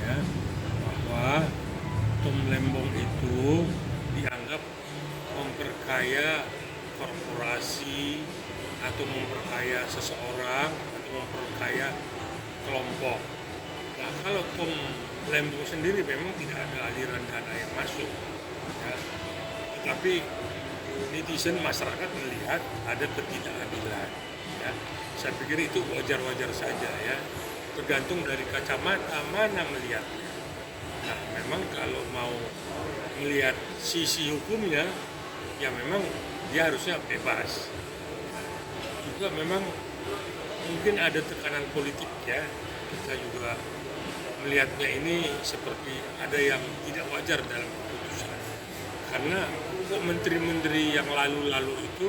ya, bahwa Tom Lembong itu dianggap memperkaya korporasi atau memperkaya seseorang atau memperkaya kelompok. Nah, kalau Tom Lembong sendiri memang tidak ada aliran dana yang masuk, ya. Tetapi netizen masyarakat melihat ada ketidakadilan, ya. Saya pikir itu wajar-wajar saja, ya. Tergantung dari kacamata mana melihatnya. Nah, memang kalau mau melihat sisi hukumnya, ya memang dia harusnya bebas. Juga memang mungkin ada tekanan politik, ya. Kita juga melihatnya ini seperti ada yang tidak wajar dalam keputusan. Karena kok menteri-menteri yang lalu-lalu itu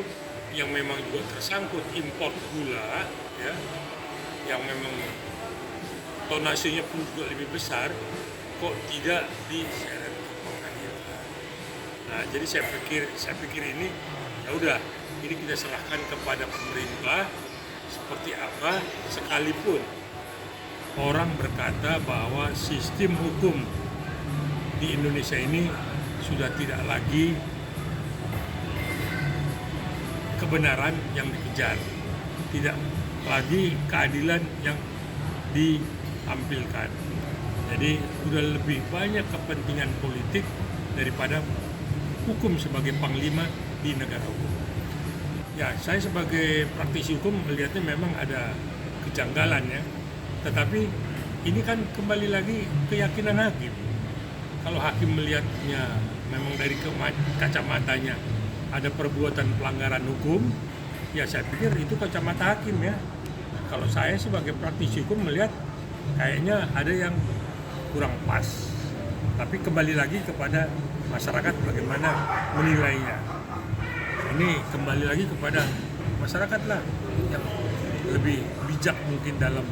yang memang juga tersangkut impor gula, ya, yang memang tonasenya pun juga lebih besar, kok tidak diseret ke pengadilan. Nah, jadi saya pikir ini ya udah, ini kita serahkan kepada pemerintah seperti apa, sekalipun orang berkata bahwa sistem hukum di Indonesia ini sudah tidak lagi kebenaran yang dikejar, tidak lagi keadilan yang ditampilkan. Jadi sudah lebih banyak kepentingan politik daripada hukum sebagai panglima di negara hukum. Ya, saya sebagai praktisi hukum melihatnya memang ada kejanggalan, ya. Tetapi ini kan kembali lagi keyakinan hakim. Kalau hakim melihatnya memang dari kacamatanya ada perbuatan pelanggaran hukum, ya saya pikir itu kacamata hakim, ya. Kalau saya sebagai praktisi hukum melihat kayaknya ada yang kurang pas. Tapi kembali lagi kepada masyarakat bagaimana menilainya. Ini kembali lagi kepada masyarakat lah yang lebih bijak mungkin dalam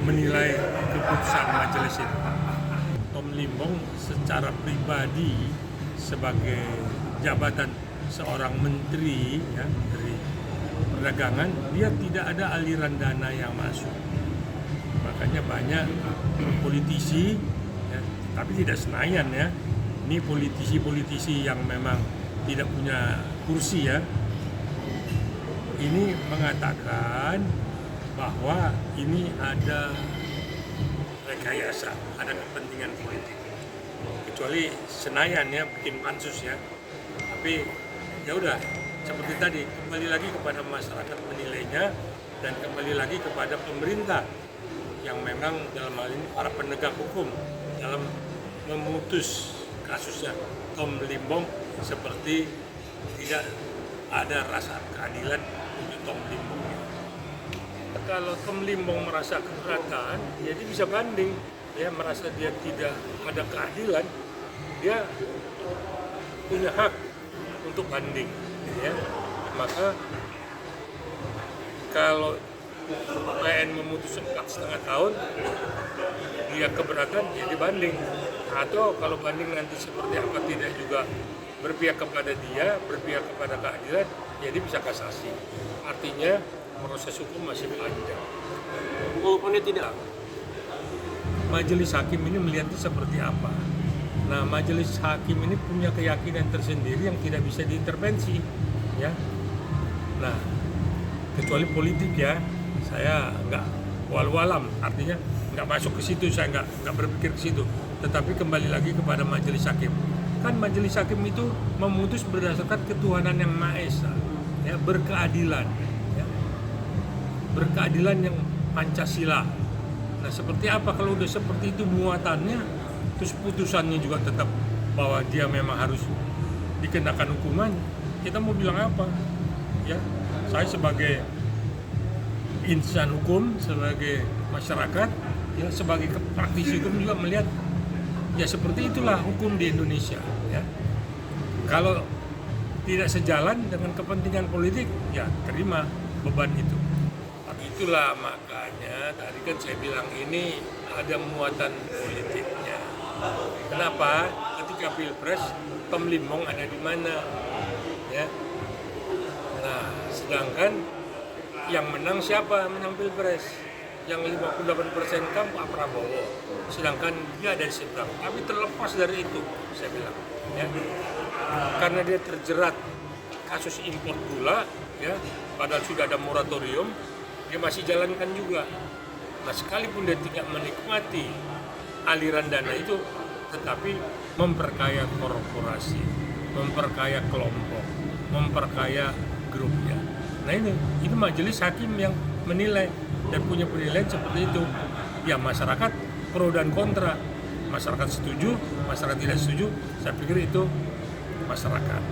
menilai keputusan majelis itu. Tom Lembong secara pribadi sebagai jabatan seorang menteri, ya, Menteri Perdagangan, dia tidak ada aliran dana yang masuk. Makanya banyak politisi, ya, tapi tidak Senayan, ya. Ini politisi-politisi yang memang tidak punya kursi, ya. Ini mengatakan bahwa ini ada rekayasa, ada kepentingan politik. Kecuali Senayan, ya, bikin pansus, ya. Tapi ya udah, seperti tadi, kembali lagi kepada masyarakat menilainya dan kembali lagi kepada pemerintah yang memang dalam hal ini para penegak hukum dalam memutus kasusnya Tom Lembong, seperti tidak ada rasa keadilan untuk Tom Lembong. Kalau Tom Lembong merasa keberatan, ya dia bisa banding, ya, merasa dia tidak ada keadilan, dia punya hak untuk banding, ya. Maka kalau PN memutus 4,5 tahun, dia keberatan, ya dibanding. Atau kalau banding nanti seperti apa tidak juga berpihak kepada dia, berpihak kepada keadilan, ya dia bisa kasasi. Artinya proses hukum masih panjang. Walaupun tidak, Majelis hakim ini melihatnya seperti apa? Nah, majelis hakim ini punya keyakinan tersendiri yang tidak bisa diintervensi, ya. Nah, kecuali politik, ya, saya nggak wal-walam, artinya nggak masuk ke situ, saya nggak berpikir ke situ. Tetapi kembali lagi kepada majelis hakim. Kan majelis hakim itu memutus berdasarkan ketuhanan yang Maha Esa, ya, berkeadilan, ya. Berkeadilan yang Pancasila. Nah, seperti apa kalau udah seperti itu muatannya, terus putusannya juga tetap bahwa dia memang harus dikenakan hukuman, kita mau bilang apa, ya? Saya sebagai insan hukum, sebagai masyarakat, ya, sebagai praktisi hukum juga melihat, ya seperti itulah hukum di Indonesia, ya. Kalau tidak sejalan dengan kepentingan politik, ya terima beban itu. Itulah makanya tadi kan saya bilang ini ada muatan politiknya. Kenapa? Ketika Pilpres, Tom Lembong ada di mana, ya? Nah, sedangkan yang menang siapa? Menang Pilpres. yang 58% kan Pak Prabowo, sedangkan dia dari seberang. Tapi terlepas dari itu, saya bilang, ya, karena dia terjerat kasus impor gula, ya, padahal sudah ada moratorium, dia masih jalankan juga. Nah, sekalipun dia tidak menikmati aliran dana itu, tetapi memperkaya korporasi, memperkaya kelompok, memperkaya grupnya. Nah ini majelis hakim yang menilai dan punya penilaian seperti itu. Ya masyarakat pro dan kontra, masyarakat setuju, masyarakat tidak setuju. Saya pikir itu masyarakat.